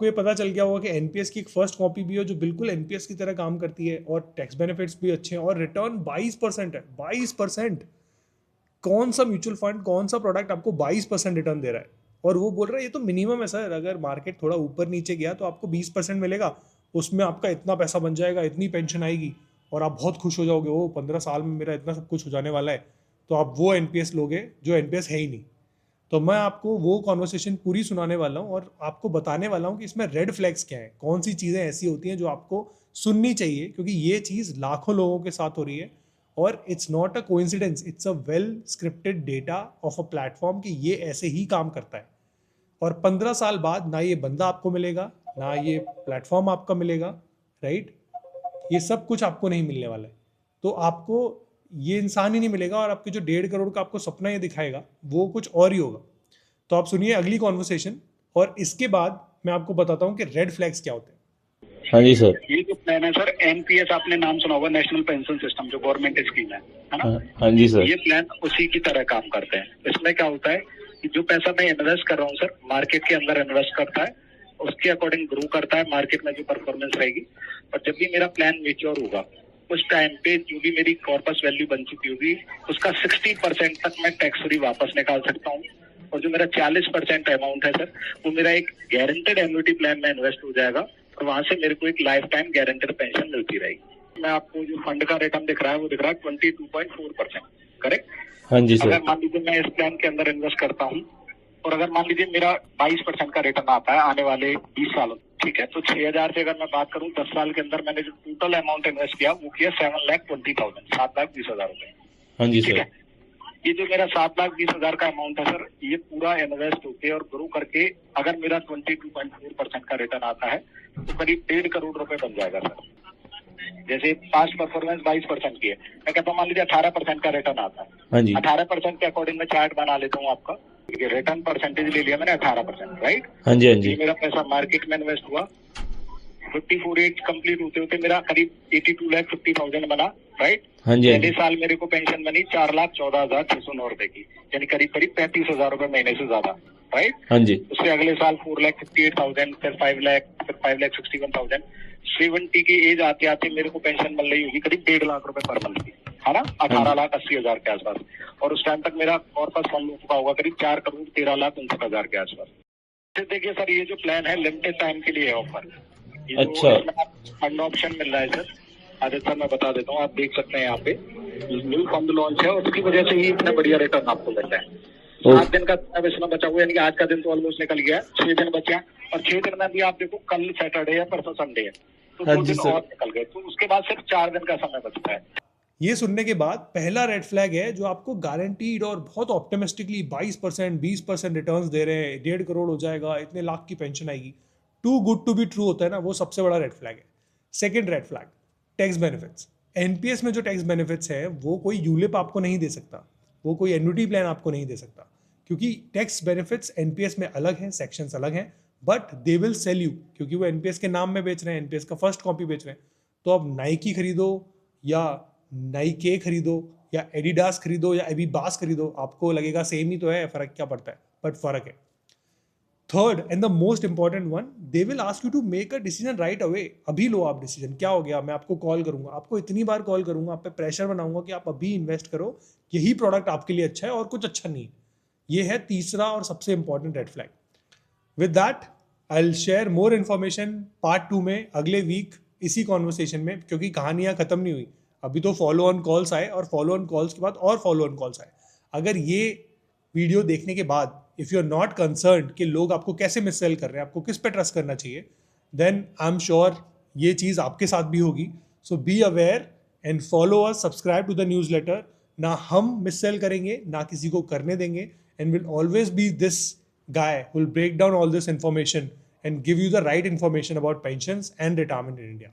आपको ये पता चल गया होगा कि एनपीएस की एक फर्स्ट कॉपी भी है जो बिल्कुल एनपीएस की तरह काम करती है और टैक्स बेनिफिट्स भी अच्छे हैं और रिटर्न 22% है। 22%! कौन सा म्यूचुअल फंड, कौन सा प्रोडक्ट आपको 22% रिटर्न दे रहा है? और वो बोल रहा है ये तो मिनिमम है सर, अगर मार्केट थोड़ा ऊपर नीचे गया तो आपको 20% मिलेगा, उसमें आपका इतना पैसा बन जाएगा, इतनी पेंशन आएगी और आप बहुत खुश हो जाओगे, वो 15 साल में मेरा इतना सब कुछ हो जाने वाला है। तो आप वो एनपीएस लोगे जो एनपीएस है ही नहीं। तो मैं आपको वो कॉन्वर्सेशन पूरी सुनाने वाला हूँ और आपको बताने वाला हूँ कि इसमें रेड फ्लैग्स क्या है, कौन सी चीज़ें ऐसी होती हैं जो आपको सुननी चाहिए, क्योंकि ये चीज़ लाखों लोगों के साथ हो रही है और it's not a coincidence, it's a well scripted data of a platform कि ये ऐसे ही काम करता है। और 15 साल बाद ना ये बंदा आपको मिलेगा, ना ये प्लेटफॉर्म आपका मिलेगा, राइट? ये सब कुछ आपको नहीं मिलने वाला है। तो आपको ये इंसान ही नहीं मिलेगा और आपके जो 1.5 करोड़ का आपको सपना ये दिखाएगा वो कुछ और ही होगा। तो आप सुनिए अगली कॉन्वर्सेशन और इसके बाद मैं आपको बताता हूँ कि रेड फ्लैग्स क्या होते हैं। हाँ जी सर। ये जो प्लान है सर, एनपीएस आपने नाम सुना होगा, नेशनल पेंशन सिस्टम, जो गवर्नमेंट स्कीम है ना? हाँ जी सर। ये प्लान उसी की तरह काम करते हैं। इसमें क्या होता है कि जो पैसा मैं इन्वेस्ट कर रहा हूँ सर, मार्केट के अंदर इन्वेस्ट करता है, उसके अकॉर्डिंग ग्रो करता है, मार्केट में जो परफॉर्मेंस रहेगी। और जब भी मेरा प्लान मेच्योर होगा उस टाइम पे जो भी मेरी कॉर्पस वैल्यू बन चुकी होगी उसका 60% तक मैं टैक्स फ्री वापस निकाल सकता हूँ। और जो मेरा 40% अमाउंट है सर, वो मेरा एक गारंटेड एन्युटी प्लान में इन्वेस्ट हो जाएगा और वहां से मेरे को एक लाइफ टाइम गारंटेड पेंशन मिलती रहेगी। मैं आपको जो फंड का रिटर्न दिख रहा है वो दिख रहा है 22.4%, करेक्ट? हाँ जी सर। अगर मान लीजिए मैं इस प्लान के अंदर इन्वेस्ट करता हूँ और अगर मान लीजिए मेरा 22% का रिटर्न आता है आने वाले 20 सालों, ठीक है, तो 6,000 से अगर मैं बात करूँ 10 साल के अंदर मैंने जो टोटल अमाउंट इन्वेस्ट किया वो किया 7,20,000, 7,20,000 रुपए। हाँ जी ठीक सर। है, ये जो मेरा 7,20,000 का अमाउंट है सर, ये पूरा इन्वेस्ट होके और ग्रो करके अगर मेरा 22.4% का रिटर्न आता है तो करीब 1.5 करोड़ रुपए बन जाएगा सर। जैसे पास्ट परफॉर्मेंस 22% की है, मैं कहता हूँ मान लीजिए 18% का रिटर्न आता है। हाँ जी। 18% के अकॉर्डिंग मैं चार्ट बना लेता हूँ आपका। रिटर्न परसेंटेज ले लिया मैंने 18%, राइट? हाँ जी। हाँ जी। ये मेरा पैसा मार्केट में इन्वेस्ट हुआ, 54 कंप्लीट होते होते मेरा करीब 82,50,000 बना, राइट? हाँ जी। हाँ पहले जी। साल मेरे को पेंशन बनी 4,14,609 रुपए की, यानी करीब करीब 35,000 रुपए महीने से ज्यादा, राइट? हाँ जी। उससे अगले साल 4,58,000, फिर 5 लाख, फिर 5,61,000। 70 की एज आते आते मेरे को पेंशन मिल रही होगी करीब 1.5 लाख रुपए पर मंथ की, है ना? 18,80,000 के आसपास। और उस टाइम तक मेरा कॉर्पस फंड हो चुका होगा करीब 4,13,59,000 के आसपास। फिर देखिए सर, ये जो प्लान है लिमिटेड टाइम के लिए है ऑफर। अच्छा। फंड ऑप्शन मिल रहा है सर, आदित्य मैं बता देता हूँ, आप देख सकते हैं यहाँ पे न्यू फंड लॉन्च है और उसकी वजह से ही इतना बढ़िया रिटर्न आपको मिल रहा है। 7 दिन का अब इसमें बचा हुआ है, यानी कि आज का दिन तो ऑलमोस्ट निकल गया है, 6 दिन बचे हैं। और 6 दिन में भी आप देखो कल सैटरडे है, परसों संडे है, तो हाँ 2 जी दिन सर। और निकल गए, तो उसके बाद सिर्फ 4 दिन का समय बचता है। ये सुनने के बाद पहला रेड फ्लैग है जो आपको गारंटीड और बहुत ऑप्टिमिस्टिकली 22% 20% रिटर्न्स दे रहे हैं, 1.5 करोड़ हो जाएगा, इतने लाख की पेंशन आएगी, too good to be true होता है ना, वो सबसे बड़ा रेड फ्लैग है। Second red flag, tax benefits. NPS में जो टैक्स बेनिफिट्स है वो कोई यूलिप आपको नहीं दे सकता, वो कोई एन्युटी प्लान आपको नहीं दे सकता, क्योंकि टैक्स बेनिफिट्स एनपीएस में अलग हैं, सेक्शंस अलग हैं, but they will sell you, क्योंकि वो एनपीएस के नाम में बेच रहे हैं, एनपीएस का फर्स्ट कॉपी बेच रहे हैं। तो अब नाइकी खरीदो या नाइके खरीदो या एडिडास खरीदो या एबीबास खरीदो, आपको लगेगा सेम ही तो है, फर्क क्या पड़ता है, बट फर्क है। Third and the most important one, they will ask you to make a decision right away. अभी लो आप डिसीजन, क्या हो गया, मैं आपको कॉल करूंगा, आपको इतनी बार कॉल करूंगा, आप पे प्रेशर बनाऊंगा कि आप अभी इन्वेस्ट करो, यही प्रोडक्ट आपके लिए अच्छा है और कुछ अच्छा नहीं। ये है तीसरा और सबसे important red flag. With that I will share more information part 2 में अगले वीक इसी कॉन्वर्सेशन में, क्योंकि कहानियां खत्म नहीं हुई, अभी तो फॉलो ऑन कॉल्स आए और फॉलो ऑन कॉल्स के बाद और फॉलो ऑन कॉल्स आए। अगर ये वीडियो देखने के बाद if you are not concern कि लोग आपको कैसे मिस सेल कर रहे हैं, आपको किस पे ट्रस्ट करना चाहिए, देन आई एम श्योर ये चीज़ आपके साथ भी होगी। So be aware and follow us, subscribe to the newsletter. ना हम मिस सेल करेंगे, ना किसी को करने देंगे, and will always be this guy who will break down all this information and give you the right information about pensions and retirement in India.